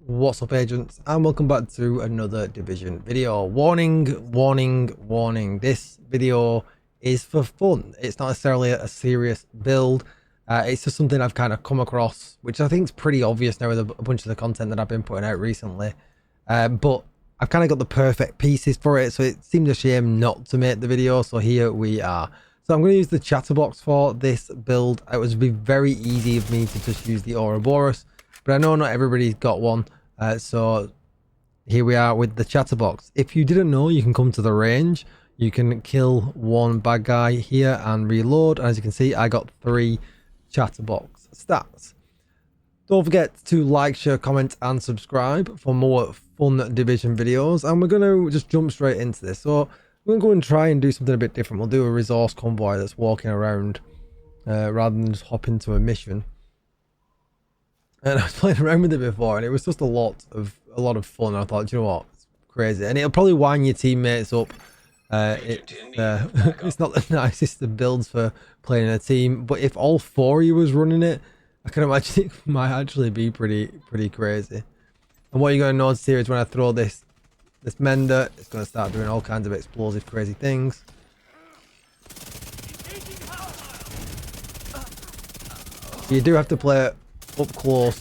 What's up, agents, and welcome back to another Division video. Warning, warning, warning. This video is for fun. It's not necessarily a serious build. It's just something I've kind of come across, which I think is pretty obvious now with a bunch of the content that I've been putting out recently. But I've kind of got the perfect pieces for it, so it seemed a shame not to make the video, so here we are. So I'm going to use the chatterbox for this build. It would be very easy of me to just use the Ouroboros, but I know not everybody's got one. So here we are with the chatterbox. If you didn't know, you can come to the range. You can kill one bad guy here and reload. And as you can see, I got 3 chatterbox stats. Don't forget to like, share, comment, and subscribe for more fun Division videos. And we're going to just jump straight into this. So we're going to go and try and do something a bit different. We'll do a resource convoy that's walking around rather than just hop into a mission. And I was playing around with it before, and it was just a lot of fun. I thought, you know what, it's crazy, and it'll probably wind your teammates up. It's not the nicest of builds for playing in a team, but if all 4 of you was running it, I can imagine it might actually be pretty crazy. And what you're going to notice here is when I throw this mender, it's going to start doing all kinds of explosive, crazy things. You do have to play it up close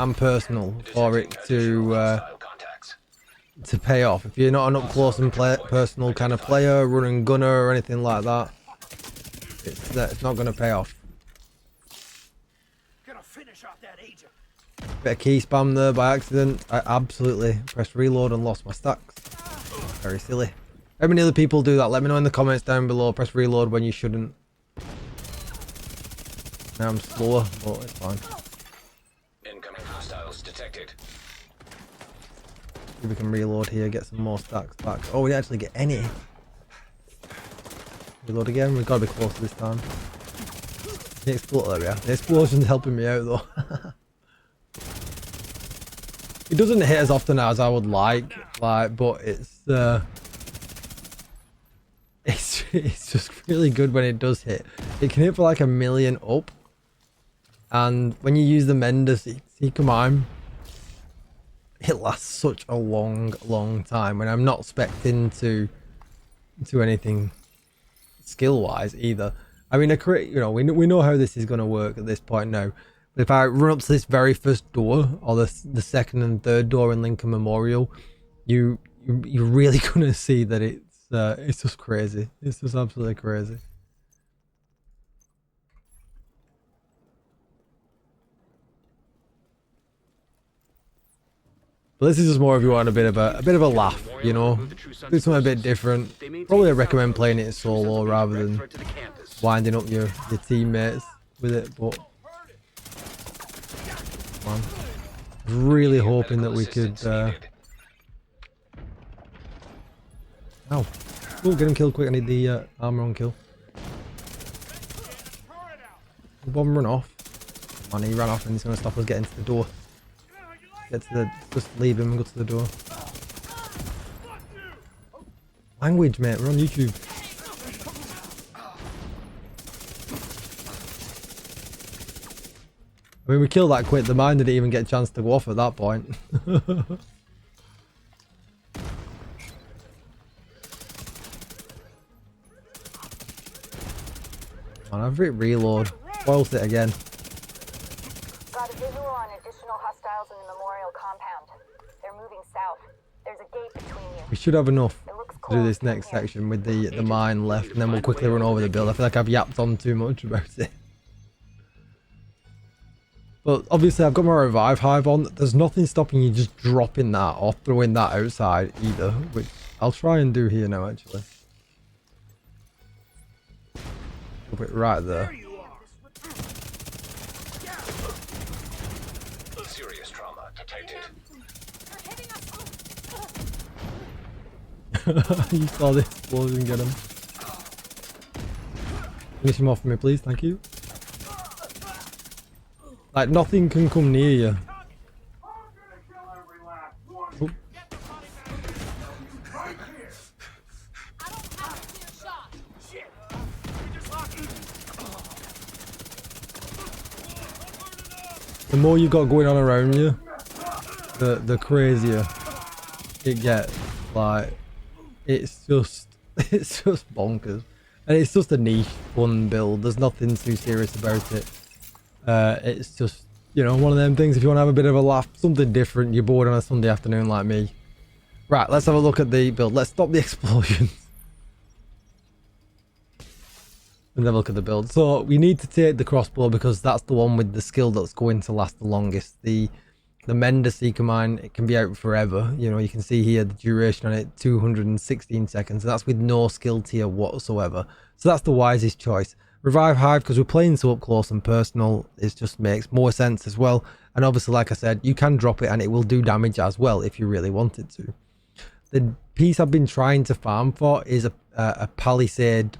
and personal for it to pay off. If you're not an up close and personal kind of player, running gunner or anything like that, it's not going to pay off. Bit of key spam there by accident. I absolutely pressed reload and lost my stacks. Very silly. How many other people do that? Let me know in the comments down below. Press reload when you shouldn't. Now I'm slower, but it's fine. Incoming hostiles detected. See if we can reload here, get some more stacks back. Oh, we didn't actually get any. Reload again. We've got to be closer this time. The explosion's helping me out though. It doesn't hit as often as I would like, but it's just really good when it does hit. It can hit for like 1,000,000 up. And when you use the mender, see, come on, it lasts such a long time when I'm not expecting to anything skill wise either. I mean, we know how this is going to work at this point now. But if I run up to this very first door, or the second and third door in Lincoln Memorial, you're really going to see that it's just crazy. It's just absolutely crazy. But this is just more if you want a bit of a laugh, you know, do something a bit different. Probably recommend playing it solo rather than winding up your teammates with it. But man, really hoping that we could. Oh, get him killed quick! I need the armor on kill. The bomb run off. Man, he ran off and he's going to stop us getting to the door. Just leave him and go to the door. Language, mate, we're on YouTube. I mean, we killed that quick. The mine didn't even get a chance to go off at that point. Man, I've hit reload. Spoiled it again. Got a visual on additional hostiles in the memorial compound. They're moving south. There's a gate between you. We should have enough to do this next section with the mine left, and then we'll quickly run over the build. I feel like I've yapped on too much about it. But obviously I've got my revive hive on. There's nothing stopping you just dropping that or throwing that outside either, which I'll try and do here now actually. Put it right there. Serious trauma detected. You saw this explosion, get him. Finish him off for me, please, thank you. Like, nothing can come near you. Oh. The more you got going on around you, the crazier it gets. Like, it's just bonkers, and it's just a niche fun build. There's nothing too serious about it. It's just, you know, one of them things. If you want to have a bit of a laugh, something different, you're bored on a Sunday afternoon like me. Right, let's have a look at the build. Let's stop the explosions and have a look at the build. So we need to take the crossbow because that's the one with the skill that's going to last the longest. The Mender Seeker Mine, it can be out forever. You know, you can see here the duration on it, 216 seconds. That's with no skill tier whatsoever. So that's the wisest choice. Revive Hive, because we're playing so up close and personal, it just makes more sense as well. And obviously, like I said, you can drop it and it will do damage as well if you really wanted to. The piece I've been trying to farm for is a Palisade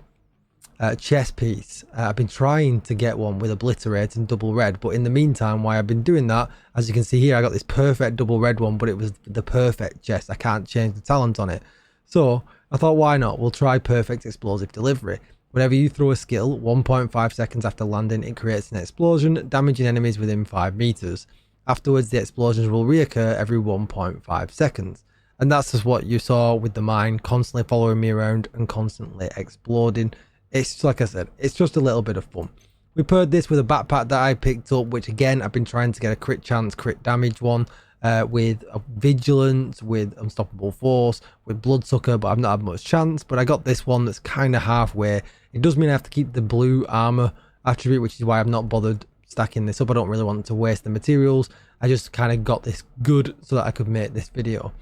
chest piece. I've been trying to get one with Obliterate and double red, but in the meantime, while I've been doing that, as you can see here, I got this perfect double red one, but it was the perfect chest. I can't change the talent on it. So I thought, why not? We'll try perfect explosive delivery. Whenever you throw a skill, 1.5 seconds after landing, it creates an explosion, damaging enemies within 5 meters. Afterwards, the explosions will reoccur every 1.5 seconds. And that's just what you saw with the mine, constantly following me around and constantly exploding. It's like I said, it's just a little bit of fun. We paired this with a backpack that I picked up, which again, I've been trying to get a crit chance, crit damage one, with a Vigilance, with Unstoppable Force, with Bloodsucker, but I've not had much chance. But I got this one that's kind of halfway. It does mean I have to keep the blue armor attribute, which is why I've not bothered stacking this up. I don't really want to waste the materials. I just kind of got this good so that I could make this video.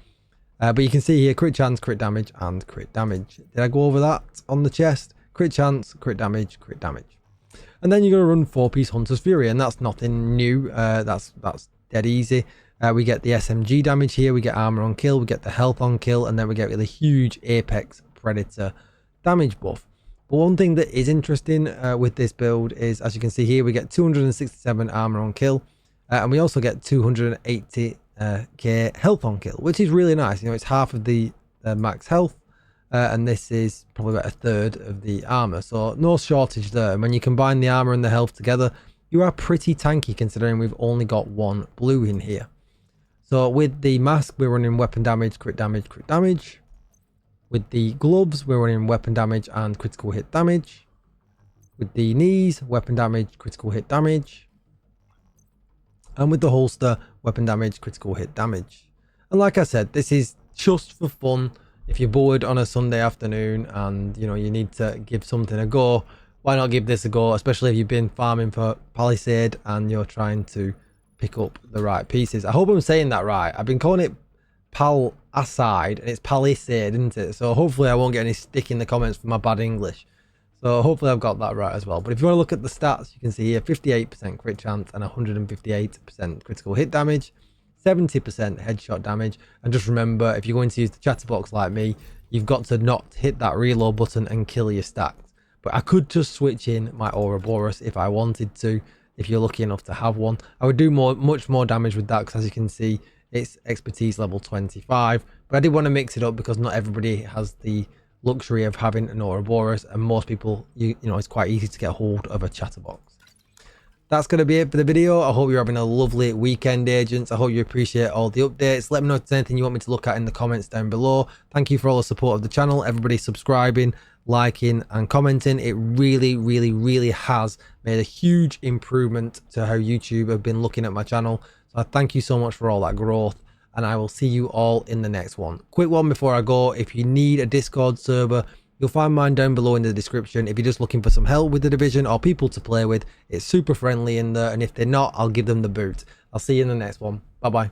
But you can see here, crit chance, crit damage, and crit damage. Did I go over that on the chest? Crit chance, crit damage, crit damage. And then you're going to run 4-piece Hunter's Fury, and that's nothing new. That's dead easy. We get the SMG damage here, we get armor on kill, we get the health on kill, and then we get the huge Apex Predator damage buff. But one thing that is interesting with this build is, as you can see here, we get 267 armor on kill, and we also get 280k health on kill, which is really nice. You know, it's half of the max health. And this is probably about a third of the armor, so no shortage there. And when you combine the armor and the health together, you are pretty tanky considering we've only got one blue in here. So with the mask, we're running weapon damage, crit damage, crit damage. With the gloves, we're running weapon damage and critical hit damage. With the knees, weapon damage, critical hit damage. And with the holster, weapon damage, critical hit damage. And like I said, this is just for fun. If you're bored on a Sunday afternoon and, you know, you need to give something a go, why not give this a go? Especially if you've been farming for Palisade and you're trying to pick up the right pieces. I hope I'm saying that right. I've been calling it Palisade and it's Palisade, isn't it? So hopefully I won't get any stick in the comments for my bad English. So hopefully I've got that right as well. But if you want to look at the stats, you can see here 58% crit chance and 158% critical hit damage. 70% headshot damage, and just remember, if you're going to use the chatterbox like me, you've got to not hit that reload button and kill your stacks. But I could just switch in my Ouroboros if I wanted to, if you're lucky enough to have one. I would do much more damage with that, because as you can see, it's expertise level 25. But I did want to mix it up because not everybody has the luxury of having an Ouroboros, and most people, you know, it's quite easy to get hold of a chatterbox. That's going to be it for the video. I hope you're having a lovely weekend, agents. I hope you appreciate all the updates. Let me know if there's anything you want me to look at in the comments down below. Thank you for all the support of the channel. Everybody subscribing, liking and commenting. It really, really, really has made a huge improvement to how YouTube have been looking at my channel. So I thank you so much for all that growth, and I will see you all in the next one. Quick one before I go. If you need a Discord server, you'll find mine down below in the description. If you're just looking for some help with the Division or people to play with, it's super friendly in there, and if they're not, I'll give them the boot. I'll see you in the next one. Bye bye.